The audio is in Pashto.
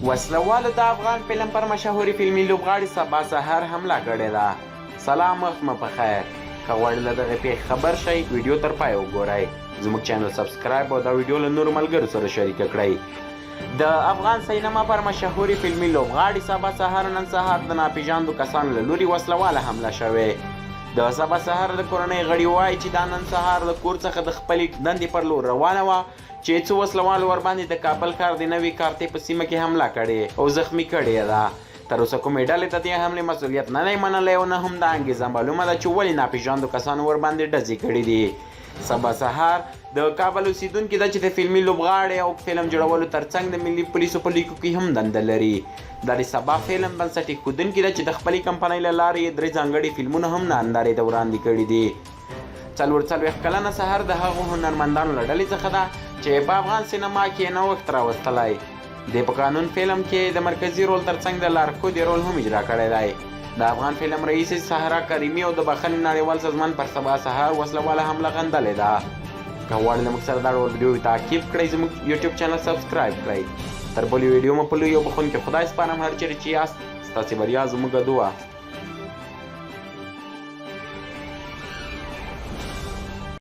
وسلوالو د افغان فلم پر مشهوري فلمي لوبغاړي سبا سهار حمله کړې ده. سلام وخت مو پخیر. که غواړئ له دغې پیښې خبر شئ ویډیو تر پایه وګورئ. زموږ چینل سبسکرایب او دا ویډیو له نورو ملګرو سره شریکه کړئ. د افغان سینما پر مشهوري فلمي لوبغاړي سبا سهار نن سهار د ناپېژاندو کسانو له لوري وسلواله حمله شوې. د سبا سهار د کورنۍ غړي وایي چې دا نن سهار د کور څخه د خپلې دندې پر لور روانه وه چې څو وسلوالو ورباندې د کابل ښار د نوي کارتې په سیمه کې حمله کړې او زخمي کړې ده. تر اوسه کومې ډلې ته د حملې مسؤلیت نه دی منلی او نه هم دا انګېزه معلومه ده چې ولې ناپېژاندو کسانو ورباندې ډزې کړي دي. سبا سهار د کابل اوسیدونکي ده چې د فلمي لوبغاړي او فلم جوړولو ترڅنګ د ملي پولیسو په لیکو کې هم دنده لري. دا د سبا فلم بنسټ ایښودونکي ده چې د خپلې کمپنۍ له لارې یې 3 ځانګړي فلمونه هم نندارې ته وړاندې کړي دي. 44 کلنه سهر د هغو هنرمندانو له ډلې څخه ده چې په افغان سینما کې نوښت راوستلی. د په قانون فلم کې د مرکزي رول ترڅنګ د لارښود رول هم اجرا کړی دی. د افغان فلم رئیس صحرا کریمي او د بخښنې نړیوال سازمان پر سبا سهار وسلواله حمله غندلې ده. که غواړئ له موږ سره دا ډول ویډیو تعقیب کړئ زموږ یوټیوب چینل سبسکرایب کړئ. تر بلې ویډیو مو په لوی او بخښونکي خدای سپارم. هر چیرې چې یاست ستاسې بریا زموږ دعا.